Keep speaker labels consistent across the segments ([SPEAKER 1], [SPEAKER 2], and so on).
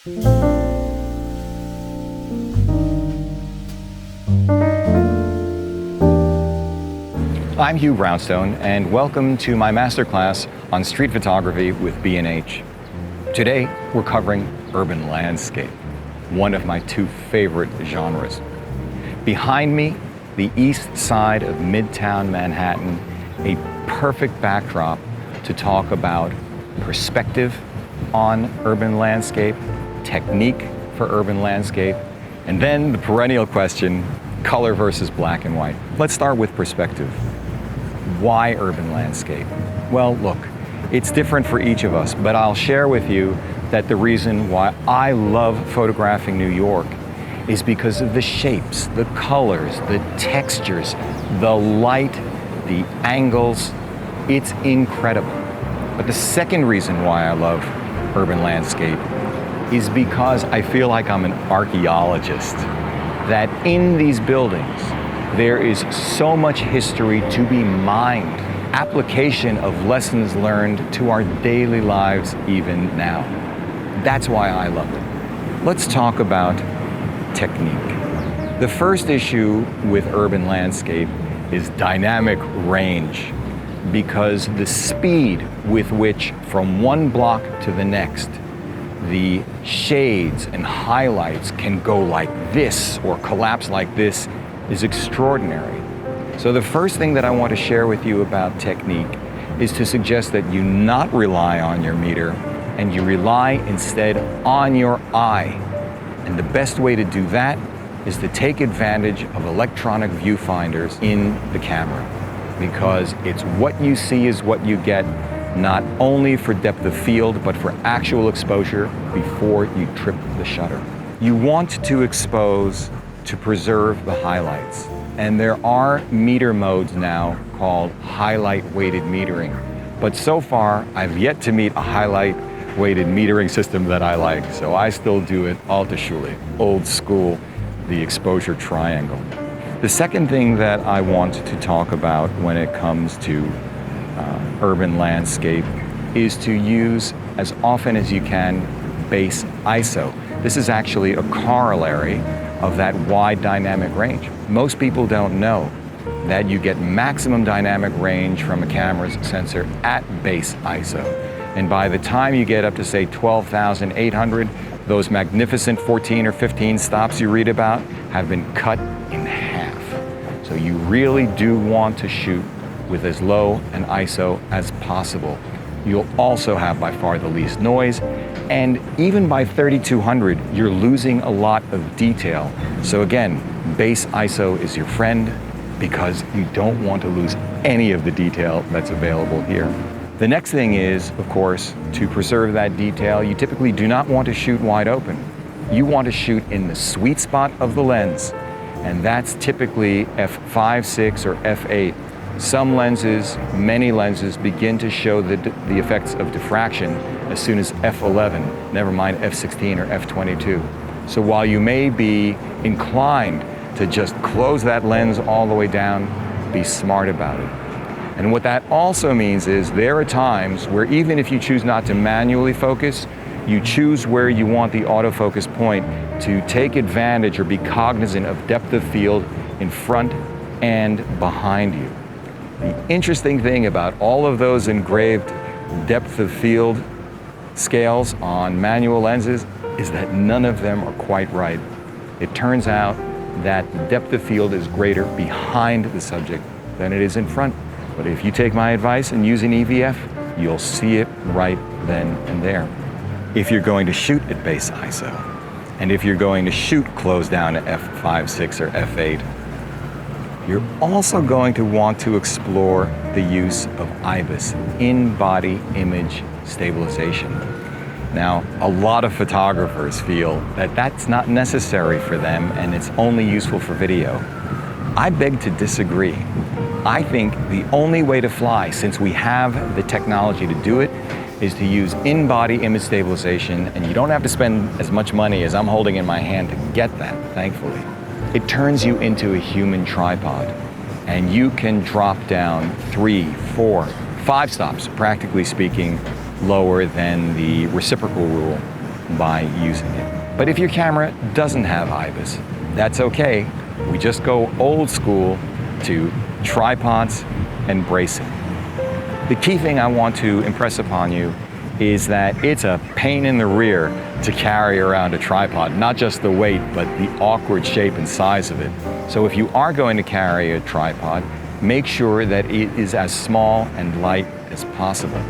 [SPEAKER 1] I'm Hugh Brownstone, and welcome to my masterclass on street photography with B&H. Today, we're covering urban landscape, one of my two favorite genres. Behind me, the east side of Midtown Manhattan, a perfect backdrop to talk about perspective on urban landscape, technique for urban landscape, and then the perennial question, color versus black and white. Let's start with perspective. Why urban landscape? Well, look, it's different for each of us, but I'll share with you that the reason why I love photographing New York is because of the shapes, the colors, the textures, the light, the angles. It's incredible. But the second reason why I love urban landscape is because I feel like I'm an archaeologist, that in these buildings, there is so much history to be mined, application of lessons learned to our daily lives even now. That's why I love it. Let's talk about technique. The first issue with urban landscape is dynamic range, because the speed with which from one block to the next, the shades and highlights can go like this or collapse like this is extraordinary. So the first thing that I want to share with you about technique is to suggest that you not rely on your meter and you rely instead on your eye. And the best way to do that is to take advantage of electronic viewfinders in the camera, because it's what you see is what you get, not only for depth of field, but for actual exposure before you trip the shutter. You want to expose to preserve the highlights. And there are meter modes now called highlight weighted metering. But so far, I've yet to meet a highlight weighted metering system that I like. So I still do it alte Schule, old school, the exposure triangle. The second thing that I want to talk about when it comes to urban landscape is to use, as often as you can, base ISO. This is actually a corollary of that wide dynamic range. Most people don't know that you get maximum dynamic range from a camera's sensor at base ISO. And by the time you get up to, say, 12,800, those magnificent 14 or 15 stops you read about have been cut in half. So you really do want to shoot with as low an ISO as possible. You'll also have by far the least noise, and even by 3200, you're losing a lot of detail. So again, base ISO is your friend because you don't want to lose any of the detail that's available here. The next thing is, of course, to preserve that detail, you typically do not want to shoot wide open. You want to shoot in the sweet spot of the lens, and that's typically f5.6 or f8. Some lenses, many lenses, begin to show the effects of diffraction as soon as f11, never mind f16 or f22. So while you may be inclined to just close that lens all the way down, be smart about it. And what that also means is there are times where even if you choose not to manually focus, you choose where you want the autofocus point to take advantage or be cognizant of depth of field in front and behind you. The interesting thing about all of those engraved depth of field scales on manual lenses is that none of them are quite right. It turns out that the depth of field is greater behind the subject than it is in front. But if you take my advice and use an EVF, you'll see it right then and there. If you're going to shoot at base ISO, and if you're going to shoot close down to f5.6 or f8, you're also going to want to explore the use of IBIS, in-body image stabilization. Now, a lot of photographers feel that that's not necessary for them and it's only useful for video. I beg to disagree. I think the only way to fly, since we have the technology to do it, is to use in-body image stabilization, and you don't have to spend as much money as I'm holding in my hand to get that, thankfully. It turns you into a human tripod, and you can drop down 3, 4, 5 stops, practically speaking, lower than the reciprocal rule by using it. But if your camera doesn't have IBIS, that's okay. We just go old school to tripods and bracing. The key thing I want to impress upon you is that it's a pain in the rear to carry around a tripod, not just the weight, but the awkward shape and size of it. So if you are going to carry a tripod, make sure that it is as small and light as possible.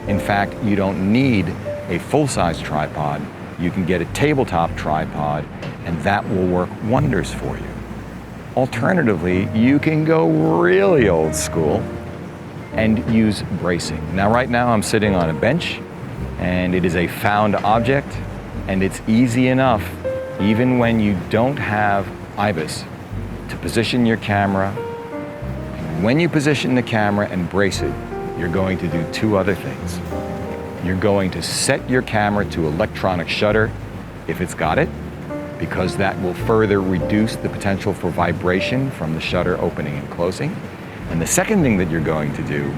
[SPEAKER 1] In fact, you don't need a full-size tripod. You can get a tabletop tripod, and that will work wonders for you. Alternatively, you can go really old school and use bracing. Now, right now I'm sitting on a bench, and it is a found object, and it's easy enough, even when you don't have IBIS, to position your camera. And when you position the camera and brace it, you're going to do two other things. You're going to set your camera to electronic shutter if it's got it, because that will further reduce the potential for vibration from the shutter opening and closing. And the second thing that you're going to do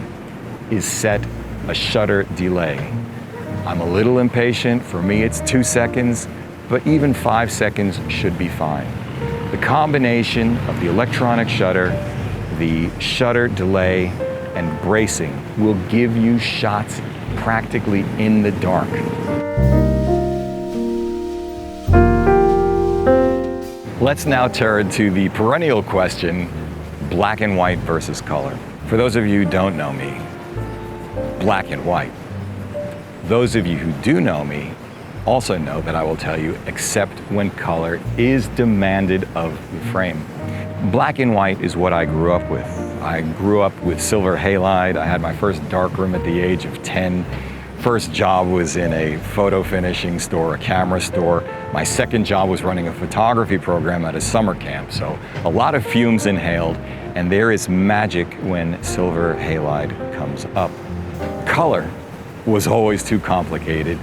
[SPEAKER 1] is set a shutter delay. I'm a little impatient. For me, it's 2 seconds, but even 5 seconds should be fine. The combination of the electronic shutter, the shutter delay, and bracing will give you shots practically in the dark. Let's now turn to the perennial question, black and white versus color. For those of you who don't know me, black and white. Those of you who do know me also know that I will tell you, except when color is demanded of the frame. Black and white is what I grew up with. I grew up with silver halide. I had my first darkroom at the age of 10. First job was in a photo finishing store, a camera store. My second job was running a photography program at a summer camp. So a lot of fumes inhaled, and there is magic when silver halide comes up. Color was always too complicated,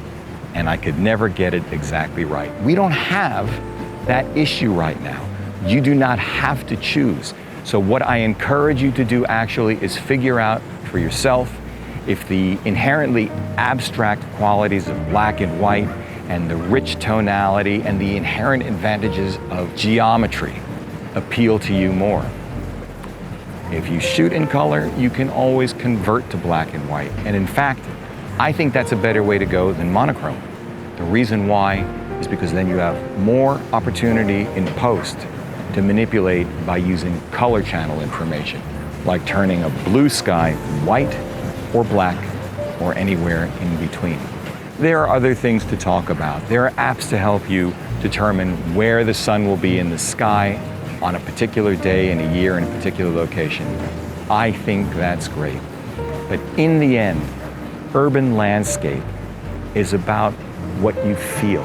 [SPEAKER 1] and I could never get it exactly right. We don't have that issue right now. You do not have to choose. So what I encourage you to do actually is figure out for yourself if the inherently abstract qualities of black and white and the rich tonality and the inherent advantages of geometry appeal to you more. If you shoot in color, you can always convert to black and white. And in fact, I think that's a better way to go than monochrome. The reason why is because then you have more opportunity in post to manipulate by using color channel information, like turning a blue sky white or black or anywhere in between. There are other things to talk about. There are apps to help you determine where the sun will be in the sky on a particular day in a year in a particular location. I think that's great. But in the end, urban landscape is about what you feel.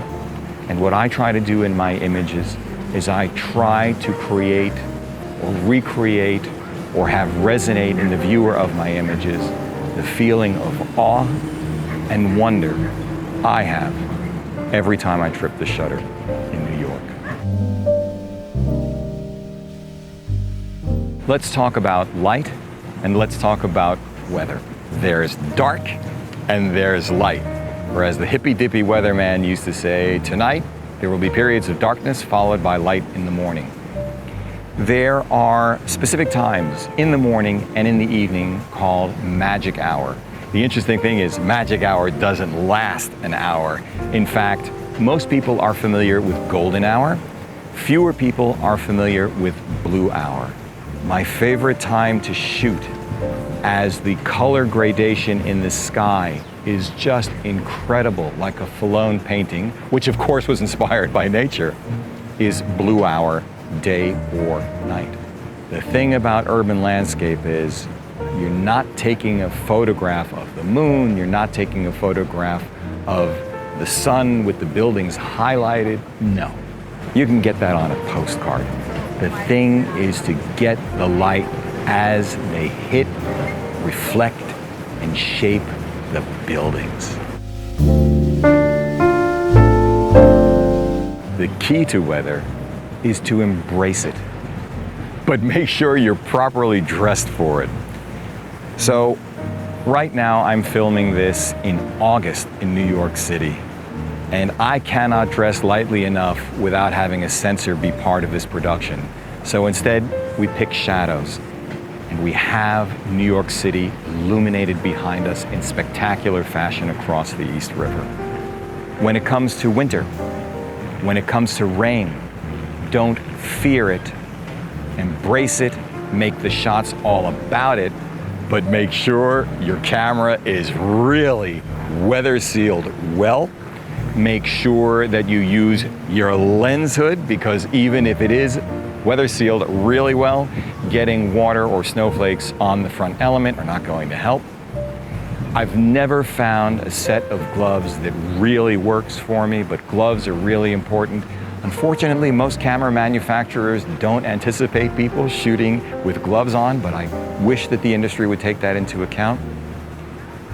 [SPEAKER 1] And what I try to do in my images is I try to create or recreate or have resonate in the viewer of my images the feeling of awe and wonder I have every time I trip the shutter in New York. Let's talk about light and let's talk about weather. There's dark and there's light. Or as the hippy-dippy weatherman used to say, tonight there will be periods of darkness followed by light in the morning. There are specific times in the morning and in the evening called magic hour. The interesting thing is magic hour doesn't last an hour. In fact, most people are familiar with golden hour. Fewer people are familiar with blue hour. My favorite time to shoot, as the color gradation in the sky is just incredible, like a Falloon painting, which of course was inspired by nature, is blue hour, day or night. The thing about urban landscape is you're not taking a photograph of the moon, you're not taking a photograph of the sun with the buildings highlighted. No, you can get that on a postcard. The thing is to get the light as they hit, reflect, and shape the buildings. The key to weather is to embrace it, but make sure you're properly dressed for it. So right now I'm filming this in August in New York City, And I cannot dress lightly enough without having a sensor be part of this production. So instead, we pick shadows. And we have New York City illuminated behind us in spectacular fashion across the East River. When it comes to winter, when it comes to rain, don't fear it. Embrace it, make the shots all about it, but make sure your camera is really weather sealed well. Make sure that you use your lens hood, because even if it is weather sealed really well, getting water or snowflakes on the front element are not going to help. I've never found a set of gloves that really works for me, but gloves are really important. Unfortunately, most camera manufacturers don't anticipate people shooting with gloves on, but I wish that the industry would take that into account.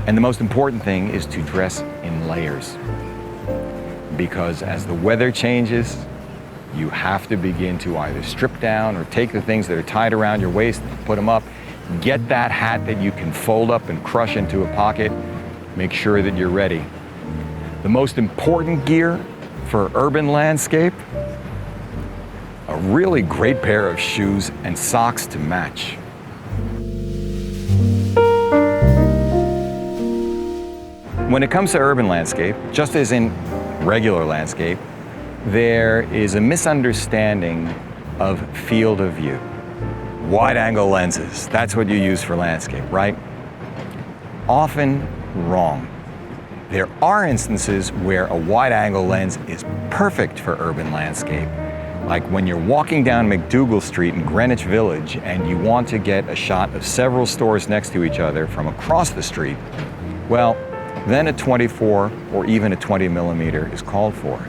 [SPEAKER 1] And the most important thing is to dress in layers, because as the weather changes, you have to begin to either strip down or take the things that are tied around your waist and put them up. Get that hat that you can fold up and crush into a pocket. Make sure that you're ready. The most important gear for urban landscape, a really great pair of shoes and socks to match. When it comes to urban landscape, just as in regular landscape, there is a misunderstanding of field of view. Wide-angle lenses, that's what you use for landscape, right? Often wrong. There are instances where a wide-angle lens is perfect for urban landscape, like when you're walking down McDougal Street in Greenwich Village and you want to get a shot of several stores next to each other from across the street. Well, then a 24 or even a 20 millimeter is called for.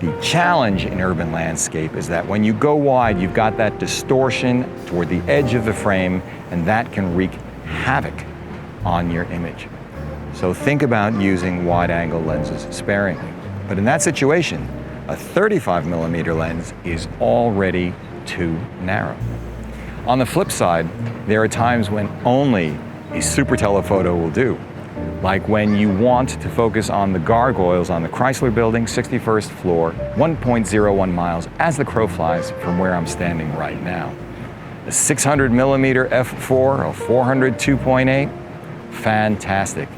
[SPEAKER 1] The challenge in urban landscape is that when you go wide, you've got that distortion toward the edge of the frame, and that can wreak havoc on your image. So think about using wide-angle lenses sparingly. But in that situation, a 35 millimeter lens is already too narrow. On the flip side, there are times when only a super telephoto will do. Like when you want to focus on the gargoyles on the Chrysler Building, 61st floor, 1.01 miles as the crow flies from where I'm standing right now. A 600 millimeter f4, a 400 2.8, fantastic.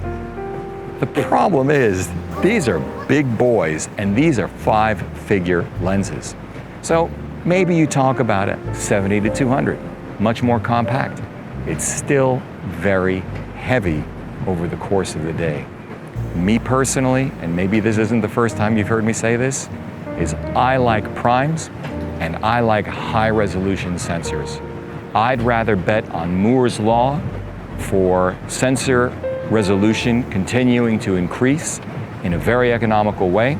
[SPEAKER 1] The problem is, these are big boys and these are 5-figure lenses. So maybe you talk about a 70 to 200, much more compact. It's still very heavy over the course of the day. Me personally, and maybe this isn't the first time you've heard me say this, is I like primes and I like high resolution sensors. I'd rather bet on Moore's Law for sensor resolution continuing to increase in a very economical way.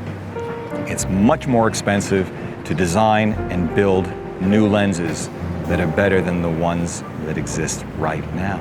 [SPEAKER 1] It's much more expensive to design and build new lenses that are better than the ones that exist right now,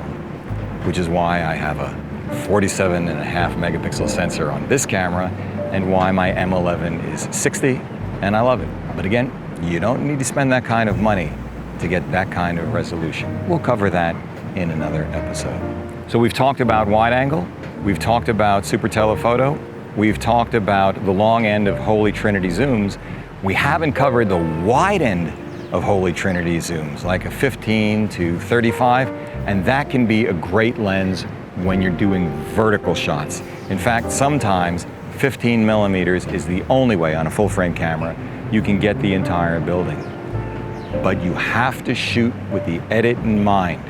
[SPEAKER 1] which is why I have a 47.5 megapixel sensor on this camera and why my M11 is 60, and I love it. But again, you don't need to spend that kind of money to get that kind of resolution. We'll cover that in another episode. So we've talked about wide angle, we've talked about super telephoto, we've talked about the long end of Holy Trinity zooms. We haven't covered the wide end of Holy Trinity zooms, like a 15 to 35, and that can be a great lens when you're doing vertical shots. In fact, sometimes 15 millimeters is the only way on a full frame camera you can get the entire building. But you have to shoot with the edit in mind.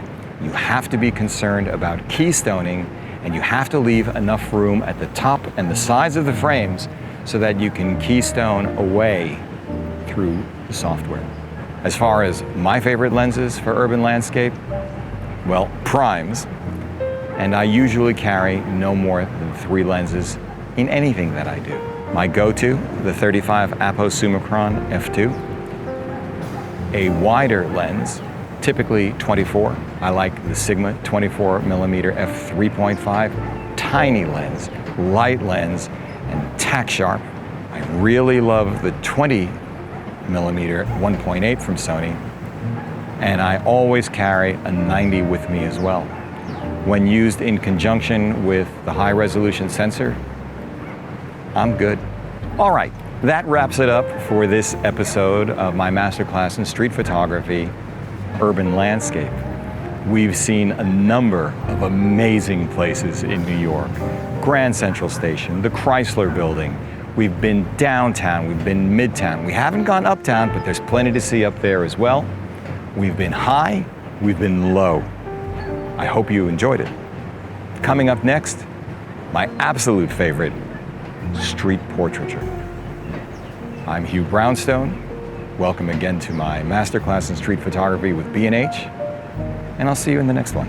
[SPEAKER 1] You have to be concerned about keystoning, and you have to leave enough room at the top and the sides of the frames so that you can keystone away through the software. As far as my favorite lenses for urban landscape, well, primes, and I usually carry no more than 3 lenses in anything that I do. My go-to, the 35 Apo Summicron f2, a wider lens, typically 24. I like the Sigma 24 millimeter f3.5, tiny lens, light lens, and tack sharp. I really love the 20 millimeter 1.8 from Sony, and I always carry a 90 with me as well. When used in conjunction with the high resolution sensor, I'm good. All right, that wraps it up for this episode of my masterclass in street photography, urban landscape. We've seen a number of amazing places in New York. Grand Central Station, the Chrysler Building. We've been downtown, we've been midtown. We haven't gone uptown, but there's plenty to see up there as well. We've been high, we've been low. I hope you enjoyed it. Coming up next, my absolute favorite, street portraiture. I'm Hugh Brownstone. Welcome again to my masterclass in street photography with B&H, and I'll see you in the next one.